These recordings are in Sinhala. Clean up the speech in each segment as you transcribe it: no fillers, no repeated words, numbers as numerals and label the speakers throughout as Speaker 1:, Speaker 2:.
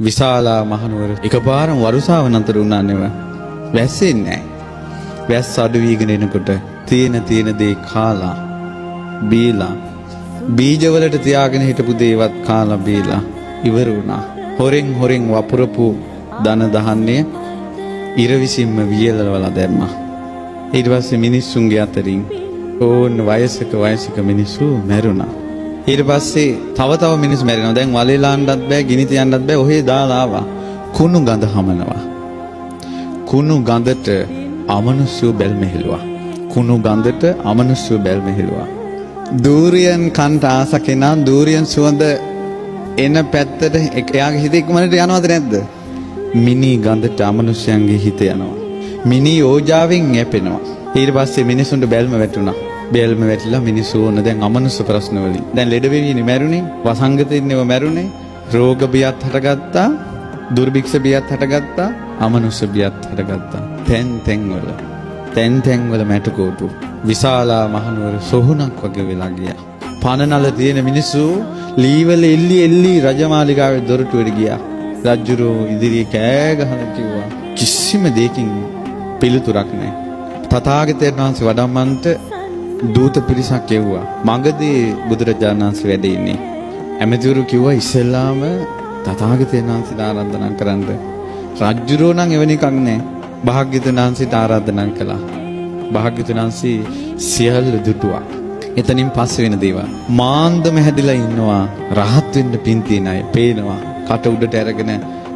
Speaker 1: විශාලා මහනුවර එකපාරම වරුසාව නතර වුණා නෙව. වැස්සෙන්නේ නැහැ. වැස්ස අඩු වීගෙන එනකොට තියෙන දේ කාලා බීලා බීජවලට තියාගෙන හිටපු දේවත් කාලා බීලා ඉවර වුණා. හොරෙන් වපුරපු දන දහන්නේ ඉර විසින්ම වියලවලා දැම්මා. ඊට පස්සේ මිනිස්සුන්ගේ අතරින් ඕන වයසක මිනිස්සු මැරුණා. ඊට පස්සේ තව මිනිස්සු මැරෙනවා. දැන් වලේ ලාන්නත් බෑ, ගිනි තියන්නත් බෑ. ඔහේ දාලා ආවා. කුණු ගඳ හමනවා. කුණු ගඳට අමනුෂ්‍ය බැල්මෙහෙලුවා. කුණු ගඳට අමනුෂ්‍ය බැල්මෙහෙලුවා. දූරියන් කන්ට ආස කෙනා දූරියන් සුවඳ එන පැත්තට එයාගේ හිත ඉක්මනට යනවද නැද්ද? මිනි ගඳට අමනුෂ්‍යයන්ගේ හිත යනවා. මිනි ඕජාවෙන් යැපෙනවා. ඊට පස්සේ මිනිසුන්ට බැල්ම වැටුණා. බැල්ම වැටිලා මිනිස්සු ඕන දැන් අමනුෂ්‍ය ප්‍රශ්න වලින්. දැන් ලෙඩ වෙවිනේ මැරුණේ, වසංගතෙන්නේව මැරුණේ, රෝග බියත් හටගත්තා, දුර්භික්ෂ බියත් හටගත්තා, අමනුෂ්‍ය බියත් හටගත්තා. තැන් වල මැටකෝටු. විශාලා මහනුවර සොහුනක් වගේ වෙලා ගියා. පනනල තියෙන මිනිස්සු ලීවල එල්ලි රජමාලිගාවේ දොරටුවට ගියා. රජුරෝ ඉදිරියේ කෑ ගහලා කිව්වා කිසිම දෙයකින් පිළිතුරක් නැහැ. තථාගතයන් වහන්සේ වඩම්මන්ට දූත පිරිසක් එව්වා. මගදී බුදුරජාණන් වහන්සේ වැඩ ඉන්නේ. ඇමතිවරු කිව්වා ඉස්සෙල්ලාම තථාගතයන් වහන්සේට ආරාධනා කරන්න. රජුරෝ නම් එවැනි එකක් නැහැ. භාග්‍යවතුන් වහන්සේට ආරාධනා කළා. භාග්‍යවතුන් වහන්සේ සියල්ල දුටුවා. එතනින් පස්සේ වෙන දේවල්. මාන්දම හැදිලා ඉන්නවා. රහත් වෙන්න පින් තියෙන අය පේනවා. කට උඩට අරගෙන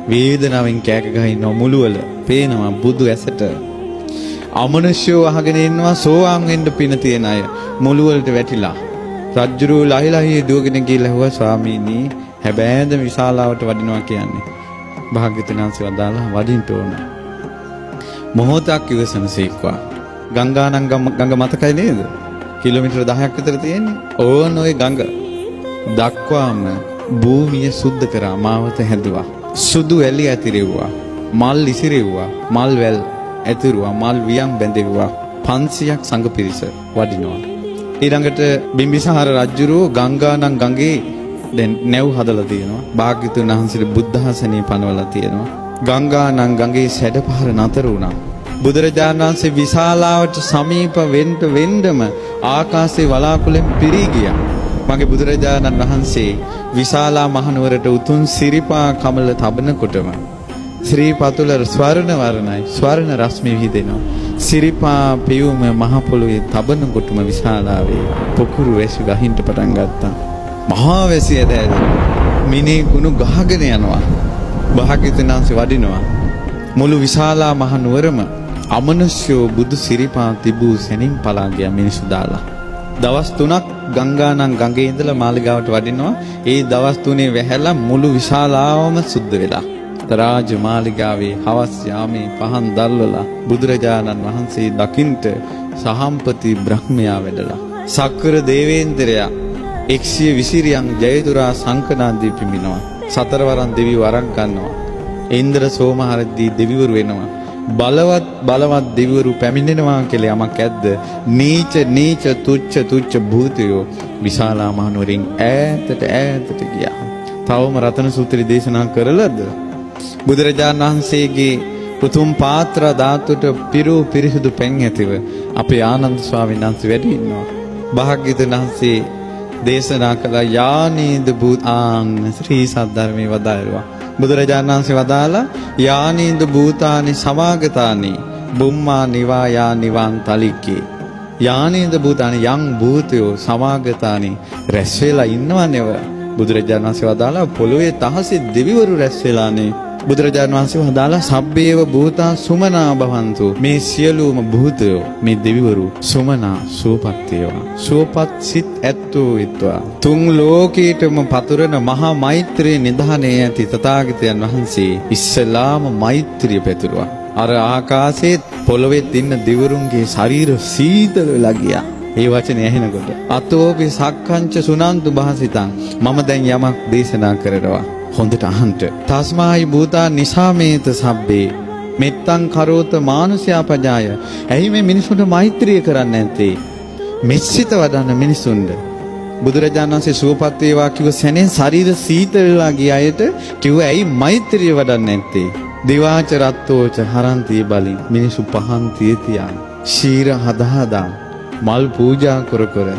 Speaker 1: වේදනාවෙන් කෑක ගහ ඉන්නවා මුළුවල. පේනවා බුදු ඇසට. අමනුෂ්‍යව අහගෙන ඉන්නවා සෝවාන් වෙන්න පින තියෙන අය මුළුවලට වැටිලා. රජ්ජුරුව ලහිලහියේ දුවගෙන ගිහලා හුවා ස්වාමීනි හැබෑද විශාලාවට වඩිනවා කියන්නේ. භාග්‍යවතුන් වහන්සේ වදාළා වඩින්න ඕන. මොහොතක් ඉවසනසේක්වා. ගංගා මතකයි නේද? කිලෝමීටර 10ක් විතර තියෙන්නේ. ඕන ඔය ගඟ දක්වාම භූමිය සුද්ධ කරා මාවත හැදුවා. සුදු ඇලි ඇතිරෙව්වා. මල් ඉසිරෙව්වා. මල් වැල් ඇතිරුවා. මල් වියන් බැඳෙව්වා. 500ක් සංඝ පිරිස වඩිනවා. ඊළඟට බිම්බිසාර රජුරෝ ගංගානම් ගඟේ දැන් නැව් හදලා තියෙනවා. භාග්‍යවතුන් වහන්සේට බුද්ධාසනිය පනවලා තියෙනවා. ගංගානම් ගඟේ සැඩපහර නතර වුණා. බුදුරජාණන් වහන්සේ විශාලාවට සමීප වෙන්නම ආකාශයේ වලාකුළෙන් පිරී ගියා. මගේ බුදුරජාණන් වහන්සේ විශාලා මහනුවරට උතුම් සිරිපා කමල තබනකොටම ශ්‍රී පතුල ස්වර්ණ වර්ණයි ස්වර්ණ රශ්මි විහිදෙනවා. සිරිපා පියුම මහ පොළොවේ තබනකොටම විශාලාවේ පොකුරු වැසි ගහින්න පටන් ගත්තා. මහා වැසිය දැද මිනී කුණු ගහගෙන යනවා. භාග්‍යවතුන් වහන්සේ වඩිනවා. මුළු විශාලා මහනුවරම අමනුෂ්‍යෝ බුදු සිරිපා තිබූ සැනින් පලා ගියා මිනිසු දාලා. දවස් 3ක් ගංගානම් ගඟේ ඉඳලා මාලිගාවට වඩිනවා. ඒ දවස් 3 වැහැලා මුළු විශාලාවම සුද්ධ වෙලා. රාජ මාලිගාවේ හවස් යාමේ පහන් දැල්වලා බුදුරජාණන් වහන්සේ දකින්ට සහම්පති බ්‍රහ්මයා වැඩලා. සක්‍ර දේවේන්ද්‍රයා 120 රියන් ජයතුරා සංකනාදී පිඹිනවා. සතරවරන් දෙවියෝ අරන් ගන්නවා. ඉන්ද්‍ර සෝමහරදී දෙවිවරු වෙනවා. බලවත් දෙවිවරු පැමිණෙනවා කියලා යමක් ඇද්ද? නීච තුච්ච භූතයෝ විශාලා මහනුවරින් ඈතට ගියා. තවම රතන සූත්‍රය දේශනා කරලද? බුදුරජාණන් වහන්සේගේ උතුම් පාත්‍ර ධාතුට පිරිසුදු පෙන් ඇතිව අපේ ආනන්ද ස්වාමීන් වහන්සේ වැඩ ඉන්නවා. භාග්‍යවතුන් වහන්සේ දේශනා කළ යානීද භූතාන් ශ්‍රී සද්ධර්මයේ වදාළා. බුදුරජාණන් වහන්සේ වදාලා යානීද භූතානි සමාගතානි බුම්මා නිවායා නිවාන් තලිකේ. යානීද භූතානි යං භූතයෝ සමාගතානි රැස් වෙලා ඉන්නවනේව. බුදුරජාණන් වහන්සේ වදාලා පොළොවේ තහසේ දෙවිවරු රැස් වෙලානේ. බුදුරජාණන් වහන්සේ වදාලා සබ්බේව භූතා සුමනා භවන්තු. මේ සියලුම භූතයෝ මේ දෙවිවරු සුමනා සුවපත් වේවා. සුවපත් සිත් ඇත්තෝ විත්වා. තුන් ලෝකීටම පතුරන මහා මෛත්‍රී නිධානයේ ඇති තථාගතයන් වහන්සේ ඉස්සලාම මෛත්‍රිය පැතුරුවා. අර ආකාශයේ පොළොවේ ඉන්න දෙවිවරුන්ගේ ශරීර සීතල වෙලා ගියා. ඒ වචනේ ඇහෙනකොට අතෝපි සක්කංච සුනන්තු භාසිතං මම දැන් යමක් දේශනා කරනවා. හොඳට අහන්න. තස්මායි භූතා නිසාමේත සබ්බේ මෙත්තං කරෝත මානුෂයා පජාය. ඇයි මේ මිනිසුන්ට මෛත්‍රිය කරන්නේ නැත්තේ? මෙසිත වඩන මිනිසුන්ට බුදුරජාණන් වහන්සේ සුවපත් වේවා කිව්ව සැනේ ශරීර සීතල වෙලා ගිය අයට කිව්ව ඇයි මෛත්‍රිය වඩන්නේ නැත්තේ? දිවාච රත්තෝච හරන්ති බලින් මිනිසු පහන් තියතියා ශීර හදා මල් පූජා කර කර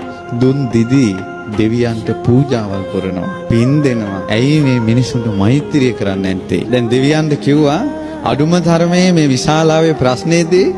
Speaker 1: දුන් දිදී දෙවියන්ට පූජාවල් කරනවා පින් දෙනවා. ඇයි මේ මිනිසුන්ට මෛත්‍රිය කරන්නේ නැත්තේ? දැන් දෙවියන්ට කිව්වා අඩුම තරමේ මේ විශාලාවේ ප්‍රශ්නේදී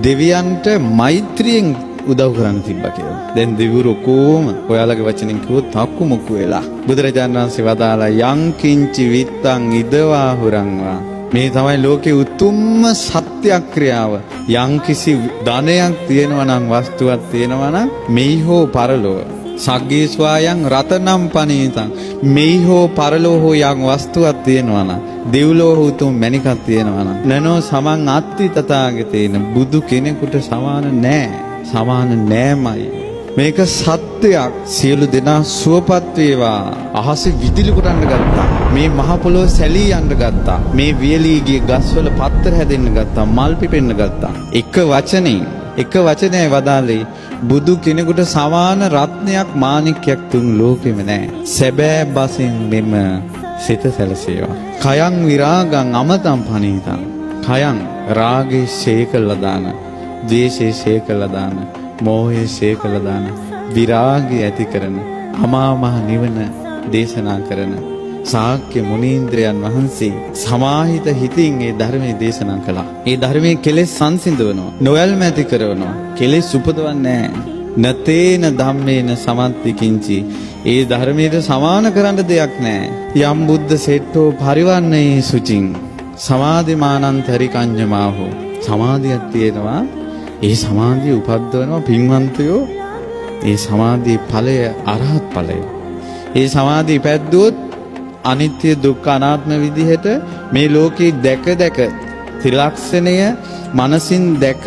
Speaker 1: දෙවියන්ට මෛත්‍රියෙන් උදව් කරන්න තිබ්බා කියලා. දැන් දෙවිවරු කොහොම ඔයාලගේ වචනෙන් කිව්වොත් තක්කු මුක්කු වෙලා. බුදුරජාණන් වහන්සේ වදාලා යං කිංචි විත්තං ඉදවා හුරංවා. මේ තමයි ලෝකේ උතුම්ම සත්‍යක්‍රියාව. යම් කිසි ධනයක් තියෙනවා නම් වස්තුවක් තියෙනවා නම් මෙහි හෝ පරලොව සග්ගේ ස්වායන් රතනම් පනීතං මෙහි හෝ පරලොව හෝ යම් වස්තුවක් තියෙනවා නම් දෙව්ලොව උතුම් මණිකක් තියෙනවා නම් නනෝ සමන් අත්ති තථාගතේන බුදු කෙනෙකුට සමාන නෑ. සමාන නෑමයි. මේක සත්‍යයක්. සියලු දෙනා සුවපත් වේවා. අහසේ විදුලි කොටන්න ගත්තා. මේ මහ පොළොව සැලී යන්න ගත්තා. මේ වියලී ගිය ගස්වල පත්තර හැදෙන්න ගත්තා. මල් පිපෙන්න ගත්තා. එක වචනයයි වදාළේ බුදු කෙනෙකුට සමාන රත්නයක් මාණික්කයක් තුන් ලෝකෙම නැහැ. සැබෑ බසින් මෙම සිත සැලසේවා. කයං විරාගං අමතං පනීතං. කයං රාගේ ශේකලා දාන, ද්වේෂේ ශේකලා දාන, මෝහේ ශේකලා දාන, විරාගය ඇති කරන අමා මහ නිවන දේශනා කරන ශාක්‍ය මුනීන්ද්‍රයන් වහන්සේ සමාහිත හිතින් ඒ ධර්මයේ දේශනා කළා. ඒ ධර්මයේ කෙලෙස් සංසිඳවනවා, නොයල්ම ඇති කරනවා, කෙලෙස් උපදවන්නේ නැහැ. නතේන ධම්මේන සමන්ති කිංචි. ඒ ධර්මයට සමාන කරන්න දෙයක් නැහැ. යම් බුද්ධ සෙට්ටෝ පරිවන්නේ සුචින් සමාධිමානන්තරි කඤ්ඤමාහෝ. සමාධියක් තියෙනවා. ඒ සමාධිය උපද්දවනවා පින්වන්තයෝ. ඒ සමාධියේ ඵලය අරහත් ඵලය. ඒ සමාධිය පැද්දුවොත් අනිත්‍ය දුක්ඛ අනාත්ම විදිහට මේ ලෝකේ දැක ත්‍රිලක්ෂණය මනසින් දැක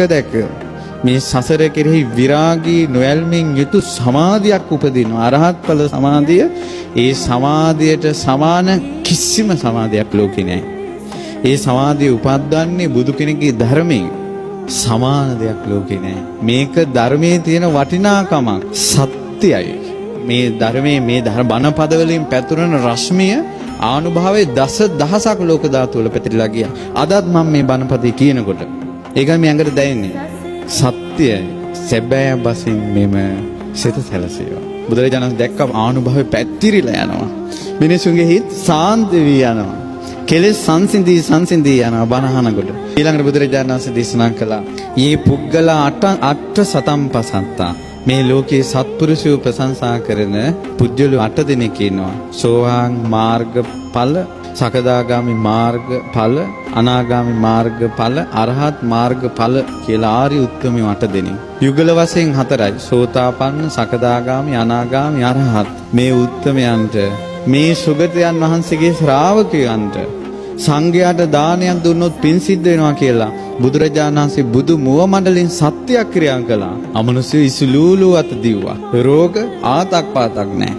Speaker 1: මේ සසර කෙරෙහි විරාගී නොයල්මින් යුතු සමාධියක් උපදිනවා. අරහත් ඵල සමාධිය. ඒ සමාධියට සමාන කිසිම සමාධියක් ලෝකේ නැහැ. ඒ සමාධිය උපද්දන්නේ බුදු කෙනෙකුගේ ධර්මයෙන්. සමාන දෙයක් ලෝකේ නැහැ. මේක ධර්මයේ තියෙන වටිනාකමක් සත්‍යයි. මේ ධර්මයේ මේ බණ පද වලින් පැතුරන රශ්මිය ආනුභාවයේ දසදහසක් ලෝක ධාතු වල පැතිරලා ගියා. අදත් මම මේ බණ පදේ කියනකොට ඒකයි මේ ඇඟට දැනෙන්නේ. සත්‍යයි. සැබෑ බසින් මෙම සිත සැලසේවා. බුදුරජාණන් දැක්ක ආනුභාවයේ පැතිරිලා යනවා. මිනිසුන්ගේ හිත සාන්ත වී යනවා. කෙලෙස් සංසිඳී යනවා බණ අහනකොට. ඊළඟට බුදුරජාණන් වහන්සේ දේශනා කළා. "යේ පුද්ගල අට සතම්පසත්තා." මේ ලෝකයේ සත්පුරුෂයෝ ප්‍රශංසා කරන පුජ්‍යලු 8 දෙනෙක් ඉන්නවා. සෝවාන් මාර්ගඵල, සකදාගාමි මාර්ගඵල, අනාගාමි මාර්ගඵල, අරහත් මාර්ගඵල කියලා ආර්ය උත්තමයෝ 8 දෙනෙක්. යුගල වශයෙන් 4යි. සෝතාපන්න, සකදාගාමි, අනාගාමි, අරහත්. මේ උත්තමයන්ට මේ සුගතයන් වහන්සේගේ ශ්‍රාවකයන්ට සංඝයාට දානයක් දුන්නොත් පින් සිද්ධ වෙනවා කියලා බුදුරජාණන් වහන්සේ බුදු මුව මණ්ඩලෙන් සත්‍යක්‍රියා කළා. අමනුෂ්‍ය ඉසුලූලු අත දිව්වා. රෝග ආතක් පාතක් නැහැ.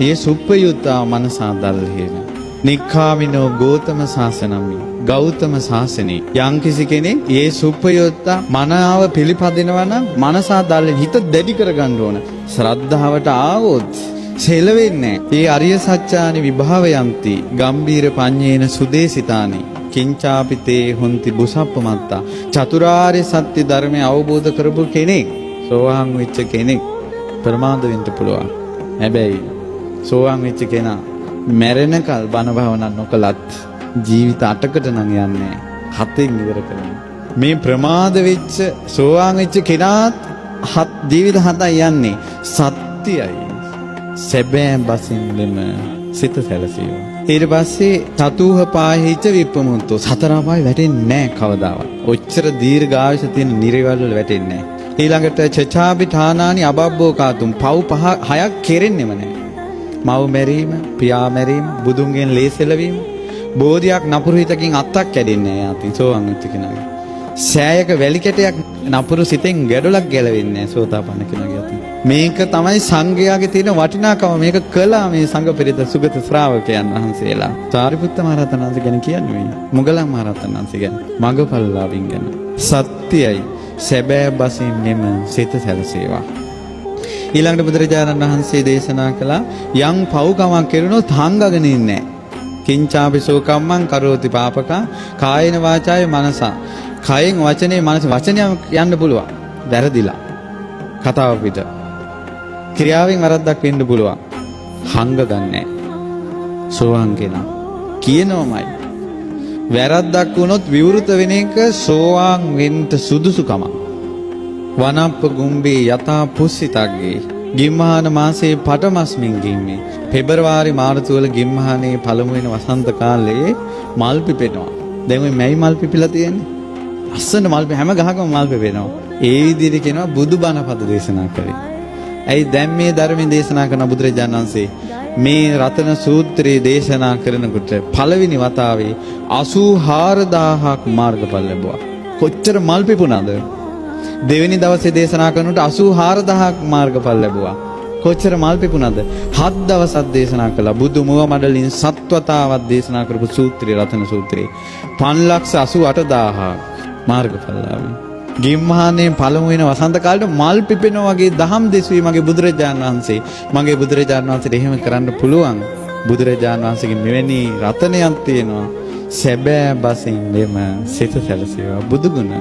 Speaker 1: ඒ සුප්පයුත්තා මනසා දල්හේන. නික්ඛාමිනෝ ගෝතම ශාසනමි. ගෞතම ශාසනේ යම්කිසි කෙනෙක් ඒ සුප්පයුත්තා මනාව පිළිපදිනවා නම් මනසා දල්ලෙන් හිත දැඩි කරගන්න ඕන. ශ්‍රද්ධාවට ආවොත් සෙලවෙන්නේ. ඒ අරිය සත්‍යානි විභාවයන්ති ගම්බීර පඤ්ඤේන සුදේසිතානි කිංචාපිතේ හොන්ති බුසප්පමත්තා. චතුරාර්ය සත්‍ය ධර්මය අවබෝධ කරපු කෙනෙක්, සෝවාන් වෙච්ච කෙනෙක් ප්‍රමාද වෙන්න පුළුවන්. හැබැයි සෝවාන් වෙච්ච කෙනා මැරෙනකල් බණ භාවනා නොකලත් ජීවිත 8කට නම් යන්නේ 7න් ඉවර කරනවා. මේ ප්‍රමාද වෙච්ච සෝවාන් වෙච්ච කෙනාත් ජීවිත 7යි යන්නේ. සත්‍යයි. සැබෑ බසින් මෙම සිත සැලසීම. ඊට පස්සේ චතුහ පාහිච විප්පමුත්තෝ. 4 පායි වැටෙන්නේ නැහැ කවදාවත්. ඔච්චර දීර්ඝායස තියෙන නිරවල් වල වැටෙන්නේ නැහැ. ඊළඟට චචාපි ඨානානි අබබ්බෝ කාතුම්. පව් 6ක් කෙරෙන්නෙම නැහැ. මව් මැරීම, පියා මැරීම, බුදුන්ගෙන් ලේසෙලවීම, බෝධියක් නපුරු හිතකින් අත්තක් කැඩෙන්නේ නැහැ. යතින් සෝවන් වෙච්ච කෙනාගේ. සෑයක වැලි කැටයක් නපුරු සිතෙන් ගැඩොලක් ගැලවෙන්නේ නැහැ සෝතාපන්න කෙනාගේ යතින්. මේක තමයි සංඝයාගේ තියෙන වටිනාකම. මේක කළා මේ සංඝ පෙරේත සුගත ශ්‍රාවකයන් වහන්සේලා. සාරිපුත්ත මහ රහතන් වහන්සේ ගැන කියන්නේ මොගලන් මහ රහතන් වහන්සේ ගැන, මගපල්ලාවින් ගැන. සත්‍යයි. සැබෑ බසින් මෙම සිත සැලසේවා. ඊළඟට බුදුරජාණන් වහන්සේ දේශනා කළා යම් පව්කමක් කෙරුණොත් හංගගෙන ඉන්නේ කිංචාපි සෝකම්මං කරෝති පාපකා කායේන වාචාය මනසා කයෙන් වචනේ මනස වචනය යන්න පුළුවන් වැරදිලා කතාව පිට ක්‍රියාවෙන් වරද්දක් වෙන්න පුළුවන් හංග ගන්නෑ සෝවාන් කෙනා කියනවමයි වැරද්දක් වුණොත් විවෘත වෙන එක සෝවාන් වෙන්න සුදුසුකම වනප්ප ගුම්බේ යතා පුස්සිතග්ගේ ගිම්හාන මාසයේ පටමස්මින් ගිම්මේ පෙබරවාරි මාර්තු වල ගිම්හානේ පළමු වෙන වසන්ත කාලේ මල් පිපෙනවා දැන් මේ මැයි මල් පිපිලා තියෙන්නේ අස්සන මල් හැම ගහකම මල් පිපෙනවා ඒ විදිහට කියනවා බුදුබණ පද දේශනා කරේ ඇයි දැන් මේ ධර්මයේ දේශනා කරන බුදුරජාණන් වහන්සේ මේ රතන සූත්‍රයේ දේශනා කරනකොට පළවෙනි වතාවේ 84000ක් මාර්ගඵල ලැබුවා. කොච්චර මල් පිපුණාද? දෙවෙනි දවසේ දේශනා කරනකොට 84000ක් මාර්ගඵල ලැබුවා. කොච්චර මල් පිපුණාද? 7 දවසක් දේශනා කළා. බුදු මුව මඩලින් සත්වතාවක් දේශනා කරපු සූත්‍රය රතන සූත්‍රය. 588000ක් මාර්ගඵල ලැබුවා. ගිම්හානේ පළමු වෙන වසන්ත කාලේ මල් පිපෙනවා වගේ දහම් දෙසුවේ මගේ බුදුරජාණන් වහන්සේ. මගේ බුදුරජාණන් වහන්සේට එහෙම කරන්න පුළුවන්. බුදුරජාණන් වහන්සේගේ මෙවැනි රතනයක් තියෙනවා. සැබෑ බසින් මෙම සිත සැලසේවා. බුදුගුණ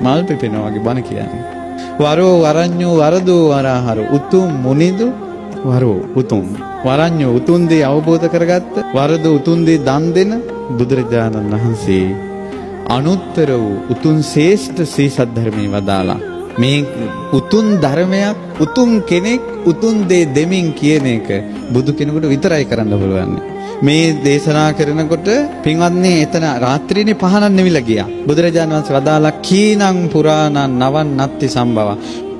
Speaker 1: මල් පිපෙනවා වගේ බණ කියන්නේ. වරෝ වරඤ්ඤෝ වරදෝ වරහර උතුම් මුනිදු වරෝ උතුම් වරඤ්ඤෝ උතුම් දේ අවබෝධ කරගත්ත වරදෝ උතුම් දේ දන් දෙන බුදුරජාණන් වහන්සේ අනුත්තර වූ උතුම් ශ්‍රේෂ්ඨ ශ්‍රී සද්ධර්මයේ වදාලා මේ උතුම් ධර්මයක් උතුම් කෙනෙක් උතුම් දේ දෙමින් කියන එක බුදු කෙනෙකුට විතරයි කරන්න පුළුවන්. මේ දේශනා කරනකොට පින්වත්නි එතන රාත්‍රියේ පහනක් නෙවිලා ගියා. බුදුරජාණන් වහන්සේ වදාලා කීනං පුරාණං නවන් නත්ති සම්භව.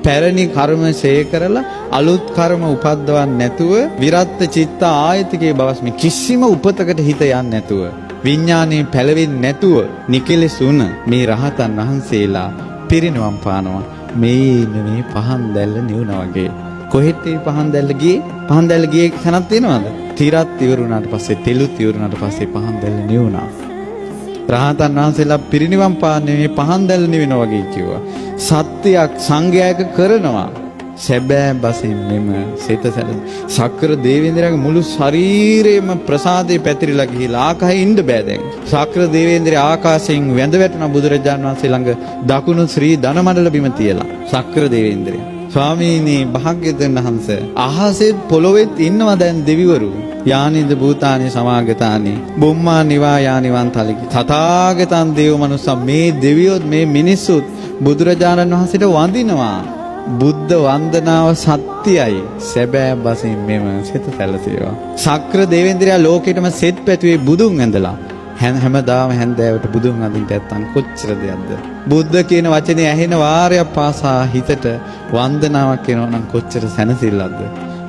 Speaker 1: පැරණි කර්ම ශේ කරලා අලුත් කර්ම උපද්දවන්න නැතුව විරත් චිත්ත ආයතිකේ බවස් මේ කිසිම උපතකට හිත යන්නේ නැතුව විඥානේ පැලවෙන්නේ නැතුව නිකලෙසුන මේ රහතන් වහන්සේලා පිරිනවම් පානවා. මේ පහන් දැල්ල නිවුණා වගේ. කොහෙට මේ පහන් දැල්ල ගියේ? පහන් දැල්ල ගියේ තැනක් තියෙනවද? තිරත් ඉවරුණාට පස්සේ තෙලුත් ඉවරුණාට පස්සේ පහන් දැල්ල නිවුණා. රහතන් වහන්සේලා පිරිනිවන් පාන්නේ මේ පහන් දැල්ල නිවෙනවා වගේ කිව්වා. සත්‍යයක් සංඝයායක කරනවා. සැබෑ බසින් මෙම සිත සක්‍ර දේවේන්ද්‍රයාගේ මුළු ශරීරයම ප්‍රසාදේ පැතිරිලා ගිහිලා ආකාශයේ ඉන්න බෑ දැන්. සක්‍ර දේවේන්ද්‍රයා ආකාශයෙන් වැඳ වැටුණා බුදුරජාණන් වහන්සේ ළඟ දකුණු ශ්‍රී ධනමණ්ඩල බිම තියලා. සක්‍ර දේවේන්ද්‍රයා ස්වාමීනි භාග්‍යවතුන් වහන්සේ අහසෙත් පොළොවෙත් ඉන්නවා දැන් දෙවිවරු. යානිද භූතානි සමාගතානි බුම්මා නිවා යානිවන්තලි තථාගතං දේව මනුස්සා මේ දෙවියොත් මේ මිනිස්සුත් බුදුරජාණන් වහන්සේට වඳිනවා. බුද්ධ වන්දනාව සත්‍යයි. සැබෑ බසින් මෙම සිත සැලසේවා. සක්‍ර දේවේන්ද්‍රයා ලෝකෙටම සෙත් පැතුවේ බුදුන් ඇඳලා. හැමදාම හැන්දෑවට බුදුන් අඳින්න නැත්තම් කොච්චර දෙයක්ද? බුද්ධ කියන වචනේ ඇහෙන වාරයක් පාසා හිතට වන්දනාවක් එනවා නම් කොච්චර සැනසෙල්ලක්ද?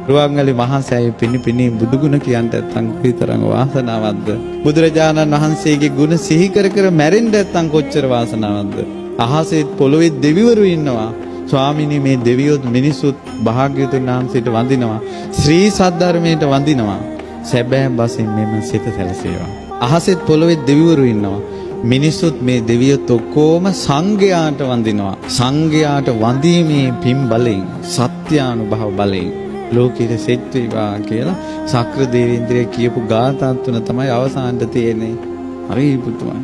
Speaker 1: රුවන්වැලි මහා සෑයේ පිණි බුදුගුණ කියන්න නැත්තම් කොයිතරම් වාසනාවක්ද? බුදුරජාණන් වහන්සේගේ ගුණ සිහි කර කර මැරෙන්න නැත්තම් කොච්චර වාසනාවක්ද? අහසෙත් පොළොවේ දෙවිවරු ඉන්නවා. ස්වාමිනී මේ දෙවියොත් මිනිසුත් භාග්‍යවතුන් වහන්සේට වඳිනවා. ශ්‍රී සද්ධර්මයට වඳිනවා. සැබෑ බසින් මෙම සිත සැලසේවා. අහසෙත් පොළොවේ දෙවිවරු ඉන්නවා. මිනිසුත් මේ දෙවියොත් ඔක්කොම සංඝයාට වඳිනවා. සංඝයාට වඳීමේ පින් බලෙන් සත්‍යානුභව බලෙන් ලෝකෙට සෙත් වේවා කියලා සක්‍ර දේවේන්ද්‍රය කියපු ගාථා තුන තමයි අවසානට තියෙන්නේ. හරි පුතුමා.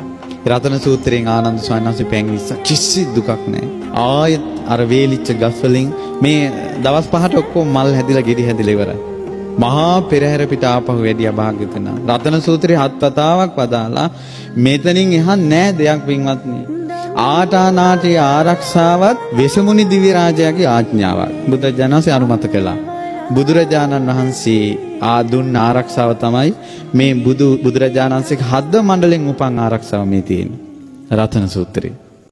Speaker 1: රතන සූත්‍රයෙන් ආනන්ද ස්වාමීන් වහන්සේ පැංගිස්ස කිසි දුකක් නැහැ. ආයෙත් අර වේලිච්ච ගස් වලින් මේ දවස් 5ට ඔක්කොම මල් හැදිලා ගෙඩි හැදිලා ඉවරයි. මහා පෙරහැර පිට ආපහු වැඩියා භාග්‍යවතුන්. රතන සූත්‍රයේ 7 වතාවක් වදාලා මෙතනින් එහා නෑ දෙයක් පින්වත්නි. ආටානාටි ආරක්ෂාවත් වෙසමුනි දිව්‍ය රාජයාගේ ආඥාවක් බුදුජානසී අනුමත කළා. බුදුරජාණන් වහන්සේ දුන්න ආරක්ෂාව තමයි මේ බුදුරජාණන් වහන්සේගේ හද මණ්ඩලෙන් උපන් ආරක්ෂාව මේ තියෙන්නේ. රතන සූත්‍රයේ